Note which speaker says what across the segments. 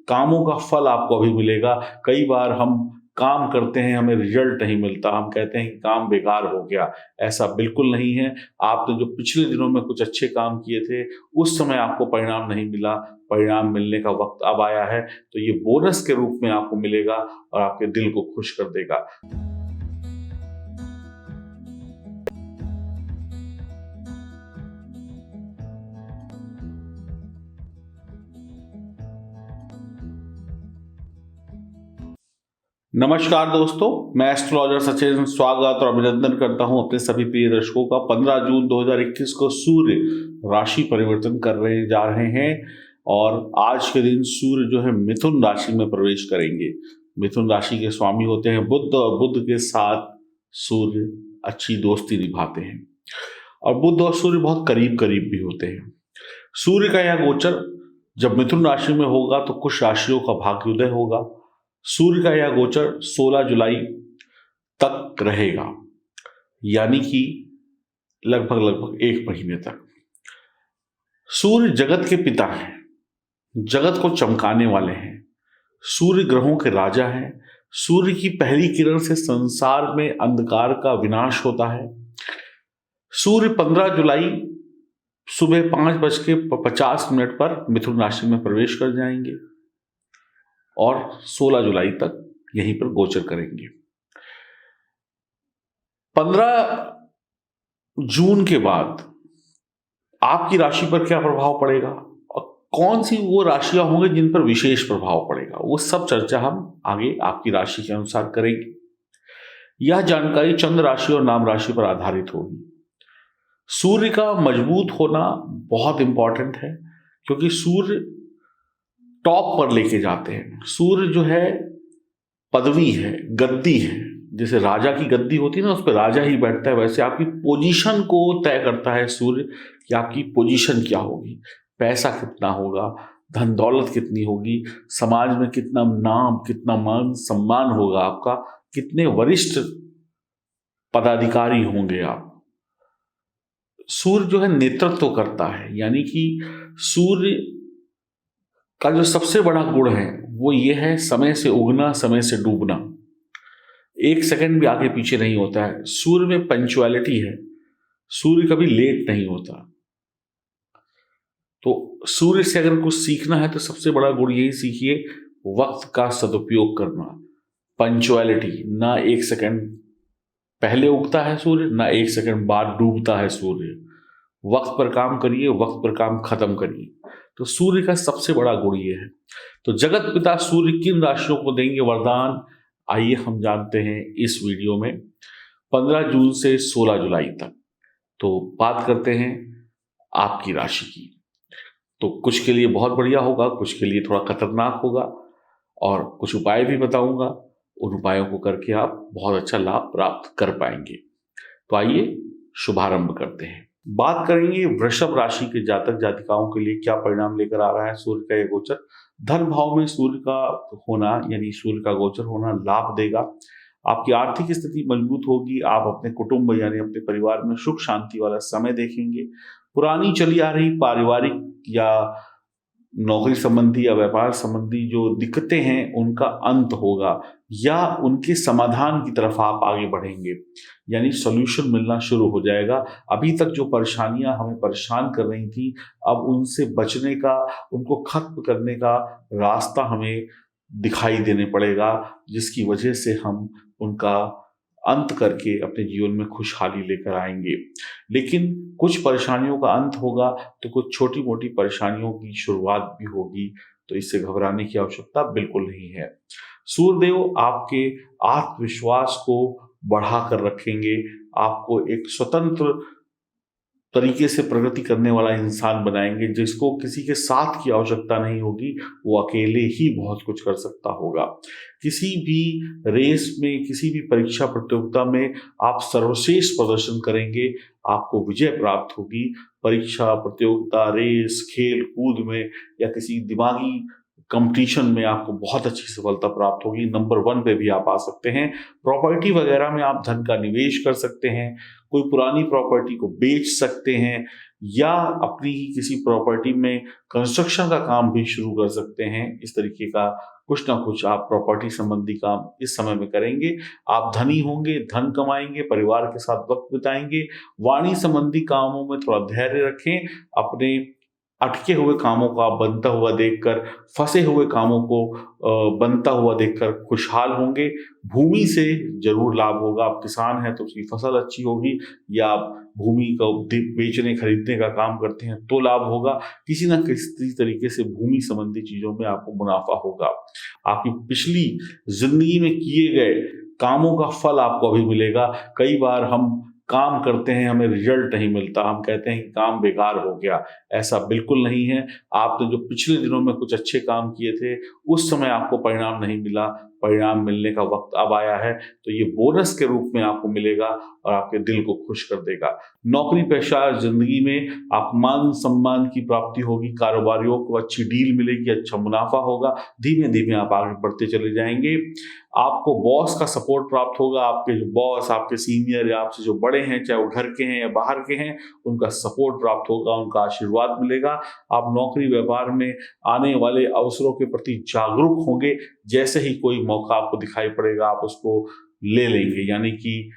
Speaker 1: कामों का फल आपको अभी मिलेगा। कई बार हम काम करते हैं, हमें रिजल्ट नहीं मिलता, हम कहते हैं कि काम बेकार हो गया। ऐसा बिल्कुल नहीं है। आपने जो पिछले दिनों में कुछ अच्छे काम किए थे, उस समय आपको परिणाम नहीं मिला, परिणाम मिलने का वक्त अब आया है, तो ये बोनस के रूप में आपको मिलेगा और आपके दिल को खुश कर देगा। नमस्कार दोस्तों, मैं एस्ट्रोलॉजर सचिन स्वागत और अभिनंदन करता हूं अपने सभी प्रिय दर्शकों का। 15 जून 2021 को सूर्य राशि परिवर्तन करने जा रहे हैं और आज के दिन सूर्य जो है मिथुन राशि में प्रवेश करेंगे। मिथुन राशि के स्वामी होते हैं बुध और बुध के साथ सूर्य अच्छी दोस्ती निभाते हैं और बुध और सूर्य बहुत करीब करीब भी होते हैं। सूर्य का यह गोचर जब मिथुन राशि में होगा तो कुछ राशियों का भाग्योदय होगा। सूर्य का यह गोचर 16 जुलाई तक रहेगा, यानी कि लगभग 1 महीने तक। सूर्य जगत के पिता हैं, जगत को चमकाने वाले हैं, सूर्य ग्रहों के राजा हैं। सूर्य की पहली किरण से संसार में अंधकार का विनाश होता है। सूर्य 15 जुलाई सुबह 5:50 पर मिथुन राशि में प्रवेश कर जाएंगे और 16 जुलाई तक यहीं पर गोचर करेंगे। 15 जून के बाद आपकी राशि पर क्या प्रभाव पड़ेगा और कौन सी वो राशियां होंगी जिन पर विशेष प्रभाव पड़ेगा, वो सब चर्चा हम आगे आपकी राशि के अनुसार करेंगे। यह जानकारी चंद्र राशि और नाम राशि पर आधारित होगी। सूर्य का मजबूत होना बहुत इंपॉर्टेंट है, क्योंकि सूर्य टॉप पर लेके जाते हैं। सूर्य जो है पदवी है, गद्दी है। जैसे राजा की गद्दी होती है ना, उस पर राजा ही बैठता है, वैसे आपकी पोजीशन को तय करता है सूर्य कि आपकी पोजीशन क्या होगी, पैसा कितना होगा, धन दौलत कितनी होगी, समाज में कितना नाम, कितना मान सम्मान होगा आपका, कितने वरिष्ठ पदाधिकारी होंगे आप। सूर्य जो है नेतृत्व करता है, यानी कि सूर्य का जो सबसे बड़ा गुण है वो ये है समय से उगना, समय से डूबना। 1 सेकंड भी आगे पीछे नहीं होता है। सूर्य में पंक्चुअलिटी है, सूर्य कभी लेट नहीं होता। तो सूर्य से अगर कुछ सीखना है तो सबसे बड़ा गुण यही सीखिए, वक्त का सदुपयोग करना, पंक्चुअलिटी। ना 1 सेकंड पहले उगता है सूर्य, ना 1 सेकंड बाद डूबता है सूर्य। वक्त पर काम करिए, वक्त पर काम खत्म करिए। तो सूर्य का सबसे बड़ा गुण ये है। तो जगत पिता सूर्य किन राशियों को देंगे वरदान, आइए हम जानते हैं इस वीडियो में। 15 जून से 16 जुलाई तक तो बात करते हैं आपकी राशि की। तो कुछ के लिए बहुत बढ़िया होगा, कुछ के लिए थोड़ा खतरनाक होगा और कुछ उपाय भी बताऊंगा। उन उपायों को करके आप बहुत अच्छा लाभ प्राप्त कर पाएंगे। तो आइए शुभारंभ करते हैं। बात करेंगे वृषभ राशि के जातक जातिकाओं के लिए क्या परिणाम लेकर आ रहा है सूर्य का यह गोचर। धन भाव में सूर्य का होना, यानी सूर्य का गोचर होना लाभ देगा। आपकी आर्थिक स्थिति मजबूत होगी। आप अपने कुटुंब यानी अपने परिवार में सुख शांति वाला समय देखेंगे। पुरानी चली आ रही पारिवारिक या नौकरी संबंधी या व्यापार संबंधी जो दिक्कतें हैं उनका अंत होगा या उनके समाधान की तरफ आप आगे बढ़ेंगे, यानी सॉल्यूशन मिलना शुरू हो जाएगा। अभी तक जो परेशानियां हमें परेशान कर रही थी, अब उनसे बचने का, उनको खत्म करने का रास्ता हमें दिखाई देने पड़ेगा, जिसकी वजह से हम उनका अंत करके अपने जीवन में खुशहाली लेकर आएंगे। लेकिन कुछ परेशानियों का अंत होगा तो कुछ छोटी मोटी परेशानियों की शुरुआत भी होगी, तो इससे घबराने की आवश्यकता बिल्कुल नहीं है। सूर्यदेव आपके आत्मविश्वास को बढ़ा कर रखेंगे, आपको एक स्वतंत्र तरीके से प्रगति करने वाला इंसान बनाएंगे, जिसको किसी के साथ की आवश्यकता नहीं होगी, वो अकेले ही बहुत कुछ कर सकता होगा। किसी भी रेस में, किसी भी परीक्षा प्रतियोगिता में आप सर्वश्रेष्ठ प्रदर्शन करेंगे, आपको विजय प्राप्त होगी। परीक्षा प्रतियोगिता, रेस, खेल कूद में या किसी दिमागी कंपटीशन में आपको बहुत अच्छी सफलता प्राप्त होगी। नंबर 1 पे भी आप आ सकते हैं। प्रॉपर्टी वगैरह में आप धन का निवेश कर सकते हैं। कोई पुरानी प्रॉपर्टी को बेच सकते हैं। या अपनी ही किसी प्रॉपर्टी में कंस्ट्रक्शन का काम भी शुरू कर सकते हैं। इस तरीके का कुछ ना कुछ आप प्रॉपर्टी संबंधी काम इस समय में करेंगे। आप धनी होंगे, धन कमाएंगे, परिवार के साथ वक्त बिताएंगे। वाणी संबंधी कामों में थोड़ा धैर्य रखें। अपने अटके हुए कामों को आप बनता हुआ देखकर, फंसे हुए कामों को बनता हुआ देखकर खुशहाल होंगे। भूमि से जरूर लाभ होगा। आप किसान हैं तो उसकी फसल अच्छी होगी, या आप भूमि को बेचने खरीदने का काम करते हैं तो लाभ होगा। किसी न किसी तरीके से भूमि संबंधी चीजों में आपको मुनाफा होगा। आपकी पिछली जिंदगी में किए गए कामों का फल आपको अभी मिलेगा। कई बार हम काम करते हैं, हमें रिजल्ट नहीं मिलता, हम कहते हैं कि काम बेकार हो गया। ऐसा बिल्कुल नहीं है। आपने जो पिछले दिनों में कुछ अच्छे काम किए थे, उस समय आपको परिणाम नहीं मिला, परिणाम मिलने का वक्त अब आया है, तो ये बोनस के रूप में आपको मिलेगा और आपके दिल को खुश कर देगा। नौकरी पेशा जिंदगी में आप मान सम्मान की प्राप्ति होगी, कारोबारियों को अच्छी डील मिलेगी, अच्छा मुनाफा होगा। धीमे धीमे आप आगे बढ़ते चले जाएंगे। आपको बॉस का सपोर्ट प्राप्त होगा। आपके जो बॉस, आपके सीनियर या आपसे जो बड़े हैं, चाहे वो घर के हैं या बाहर के हैं, उनका सपोर्ट प्राप्त होगा, उनका आशीर्वाद मिलेगा। आप नौकरी व्यापार में आने वाले अवसरों के प्रति जागरूक होंगे। जैसे ही कोई मौका आपको दिखाई पड़ेगा, आप उसको ले लेंगे, यानी कि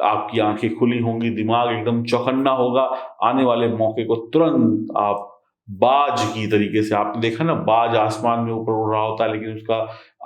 Speaker 1: आपकी आंखें खुली होंगी, दिमाग एकदम चौकन्ना होगा। आने वाले मौके को तुरंत आप बाज की तरीके से, आपने देखा ना, बाज आसमान में ऊपर उड़ रहा होता है लेकिन उसका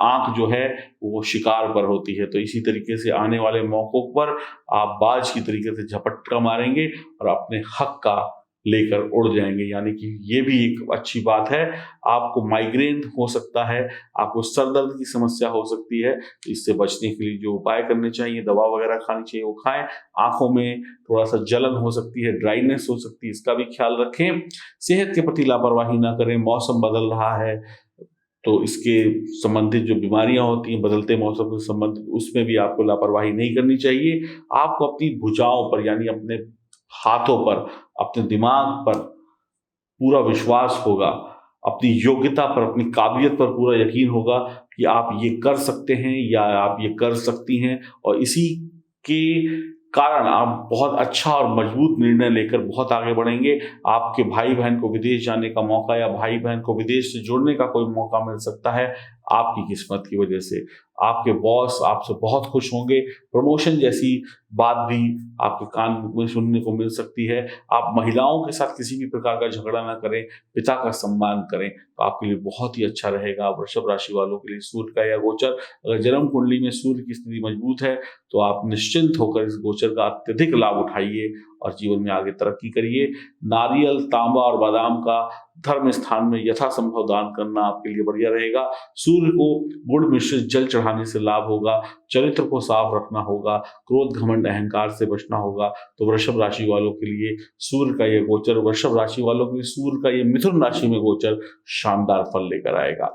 Speaker 1: आंख जो है वो शिकार पर होती है। तो इसी तरीके से आने वाले मौकों पर आप बाज की तरीके से झपट्टा मारेंगे और अपने हक का लेकर उड़ जाएंगे। यानी कि ये भी एक अच्छी बात है। आपको माइग्रेन हो सकता है, आपको सर दर्द की समस्या हो सकती है, तो इससे बचने के लिए जो उपाय करने चाहिए, दवा वगैरह खानी चाहिए, वो खाएं। आंखों में थोड़ा सा जलन हो सकती है, ड्राइनेस हो सकती है, इसका भी ख्याल रखें। सेहत के प्रति लापरवाही ना करें। मौसम बदल रहा है तो इसके संबंधित जो बीमारियां होती हैं बदलते मौसम से संबंधित, उसमें भी आपको लापरवाही नहीं करनी चाहिए। आपको अपनी भुजाओं पर, यानी अपने हाथों पर, अपने दिमाग पर पूरा विश्वास होगा, अपनी योग्यता पर, अपनी काबिलियत पर पूरा यकीन होगा कि आप ये कर सकते हैं या आप ये कर सकती हैं, और इसी के कारण आप बहुत अच्छा और मजबूत निर्णय लेकर बहुत आगे बढ़ेंगे। आपके भाई बहन को विदेश जाने का मौका या भाई बहन को विदेश से जुड़ने का कोई मौका मिल सकता है आपकी किस्मत की वजह से। आपके बॉस आपसे बहुत खुश होंगे। प्रमोशन जैसी बात भी आपके कान में सुनने को मिल सकती है। आप महिलाओं के साथ किसी भी प्रकार का झगड़ा ना करें, पिता का सम्मान करें, तो आपके लिए बहुत ही अच्छा रहेगा। वृषभ राशि वालों के लिए सूर्य का यह गोचर, अगर जन्म कुंडली में सूर्य की स्थिति मजबूत है तो आप निश्चिंत होकर इस गोचर का अत्यधिक लाभ उठाइए और जीवन में आगे तरक्की करिए। नारियल, तांबा और बादाम का धर्म स्थान में यथासंभव दान करना आपके लिए बढ़िया रहेगा। सूर्य को गुड़ मिश्रित जल चढ़ाने से लाभ होगा। चरित्र को साफ रखना होगा। क्रोध, घमंड, अहंकार से बचना होगा। तो वृषभ राशि वालों के लिए सूर्य का यह गोचर, वृषभ राशि वालों के लिए सूर्य का यह मिथुन राशि में गोचर शानदार फल लेकर आएगा।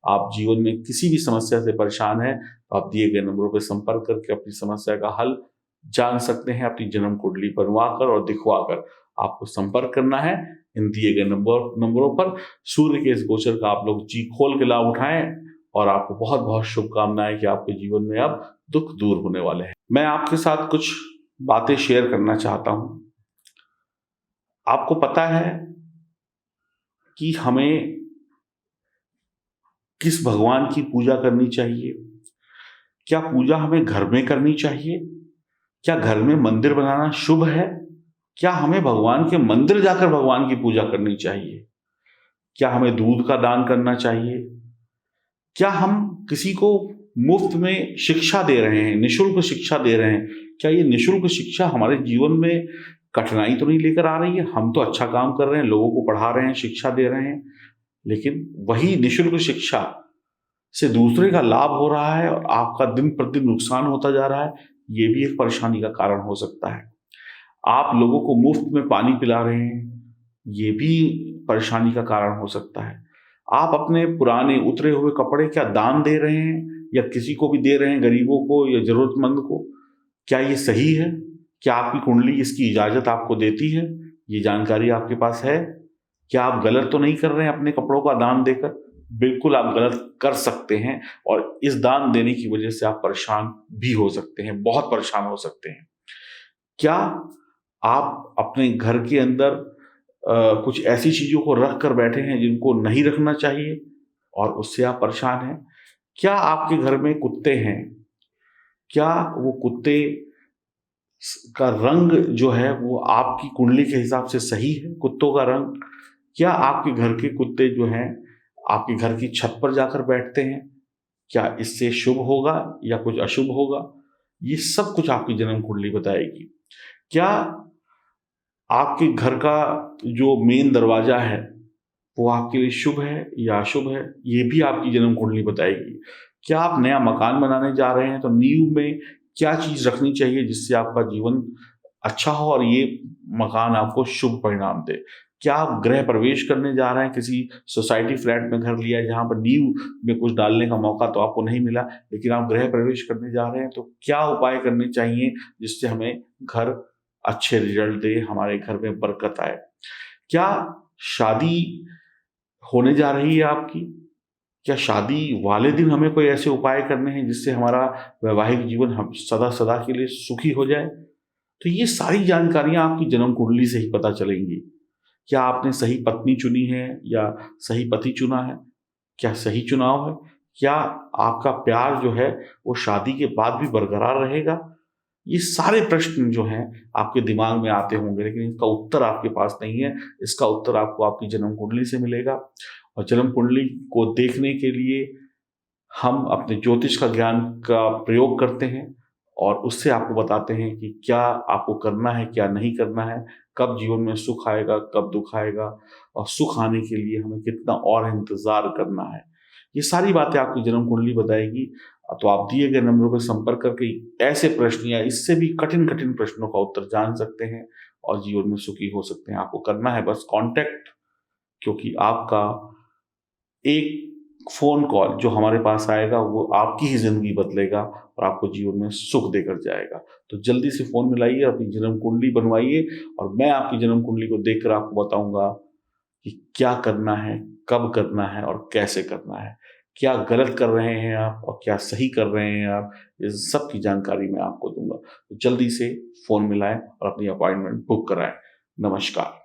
Speaker 1: आप जीवन में किसी भी समस्या से परेशान हैं तो आप दिए गए नंबरों पर संपर्क करके अपनी समस्या का हल जान सकते हैं। अपनी जन्म कुंडली बनवाकर और दिखवाकर आपको संपर्क करना है इन दिए गए नंबरों पर। सूर्य के इस गोचर का आप लोग जी खोल के लाभ उठाएं और आपको बहुत बहुत शुभकामनाएं कि आपके जीवन में अब दुख दूर होने वाले हैं। मैं आपके साथ कुछ बातें शेयर करना चाहता हूं। आपको पता है कि हमें किस भगवान की पूजा करनी चाहिए? क्या पूजा हमें घर में करनी चाहिए? क्या घर में मंदिर बनाना शुभ है? क्या हमें भगवान के मंदिर जाकर भगवान की पूजा करनी चाहिए? क्या हमें दूध का दान करना चाहिए? क्या हम किसी को मुफ्त में शिक्षा दे रहे हैं, निशुल्क शिक्षा दे रहे हैं? क्या ये निशुल्क शिक्षा हमारे जीवन में कठिनाई तो नहीं लेकर आ रही है? हम तो अच्छा काम कर रहे हैं, लोगों को पढ़ा रहे हैं, शिक्षा दे रहे हैं, लेकिन वही निशुल्क शिक्षा से दूसरे का लाभ हो रहा है और आपका दिन प्रतिदिन नुकसान होता जा रहा है। ये भी एक परेशानी का कारण हो सकता है। आप लोगों को मुफ्त में पानी पिला रहे हैं, ये भी परेशानी का कारण हो सकता है। आप अपने पुराने उतरे हुए कपड़े क्या दान दे रहे हैं या किसी को भी दे रहे हैं, गरीबों को या जरूरतमंद को? क्या ये सही है? क्या आपकी कुंडली इसकी इजाजत आपको देती है? ये जानकारी आपके पास है? क्या आप गलत तो नहीं कर रहे हैं अपने कपड़ों का दान देकर? बिल्कुल आप गलत कर सकते हैं और इस दान देने की वजह से आप परेशान भी हो सकते हैं, बहुत परेशान हो सकते हैं। क्या आप अपने घर के अंदर कुछ ऐसी चीज़ों को रख कर बैठे हैं जिनको नहीं रखना चाहिए और उससे आप परेशान हैं? क्या आपके घर में कुत्ते हैं? क्या वो कुत्ते का रंग जो है वो आपकी कुंडली के हिसाब से सही है, कुत्तों का रंग? क्या आपके घर के कुत्ते जो हैं आपके घर की छत पर जाकर बैठते हैं? क्या इससे शुभ होगा या कुछ अशुभ होगा? ये सब कुछ आपकी जन्म कुंडली बताएगी। क्या आपके घर का जो मेन दरवाजा है वो आपके लिए शुभ है या अशुभ है? ये भी आपकी जन्म कुंडली बताएगी। क्या आप नया मकान बनाने जा रहे हैं तो नींव में क्या चीज़ रखनी चाहिए जिससे आपका जीवन अच्छा हो और ये मकान आपको शुभ परिणाम दे? क्या आप गृह प्रवेश करने जा रहे हैं, किसी सोसाइटी फ्लैट में घर लिया है जहाँ पर नींव में कुछ डालने का मौका तो आपको नहीं मिला, लेकिन आप गृह प्रवेश करने जा रहे हैं, तो क्या उपाय करने चाहिए जिससे हमें घर अच्छे रिजल्ट दे, हमारे घर में बरकत आए? क्या शादी होने जा रही है आपकी? क्या शादी वाले दिन हमें कोई ऐसे उपाय करने हैं जिससे हमारा वैवाहिक जीवन हम सदा सदा के लिए सुखी हो जाए? तो ये सारी जानकारियां आपकी जन्म कुंडली से ही पता चलेंगी। क्या आपने सही पत्नी चुनी है या सही पति चुना है? क्या सही चुनाव है? क्या आपका प्यार जो है वो शादी के बाद भी बरकरार रहेगा? ये सारे प्रश्न जो हैं आपके दिमाग में आते होंगे, लेकिन इसका उत्तर आपके पास नहीं है। इसका उत्तर आपको आपकी जन्म कुंडली से मिलेगा। और जन्म कुंडली को देखने के लिए हम अपने ज्योतिष का ज्ञान का प्रयोग करते हैं और उससे आपको बताते हैं कि क्या आपको करना है, क्या नहीं करना है, कब जीवन में सुख आएगा, कब दुख आएगा, और सुख आने के लिए हमें कितना और इंतज़ार करना है। ये सारी बातें आपकी जन्म कुंडली बताएगी। तो आप दिए गए नंबरों पर संपर्क करके ऐसे प्रश्न या इससे भी कठिन कठिन प्रश्नों का उत्तर जान सकते हैं और जीवन में सुखी हो सकते हैं। आपको करना है बस कांटेक्ट, क्योंकि आपका एक फ़ोन कॉल जो हमारे पास आएगा वो आपकी ही ज़िंदगी बदलेगा और आपको जीवन में सुख देकर जाएगा। तो जल्दी से फ़ोन मिलाइए, अपनी जन्म कुंडली बनवाइए और मैं आपकी जन्म कुंडली को देखकर आपको बताऊँगा कि क्या करना है, कब करना है और कैसे करना है। क्या गलत कर रहे हैं आप और क्या सही कर रहे हैं आप, इस सब की जानकारी मैं आपको दूँगा। तो जल्दी से फ़ोन मिलाएँ और अपनी अपॉइंटमेंट बुक कराएँ। नमस्कार।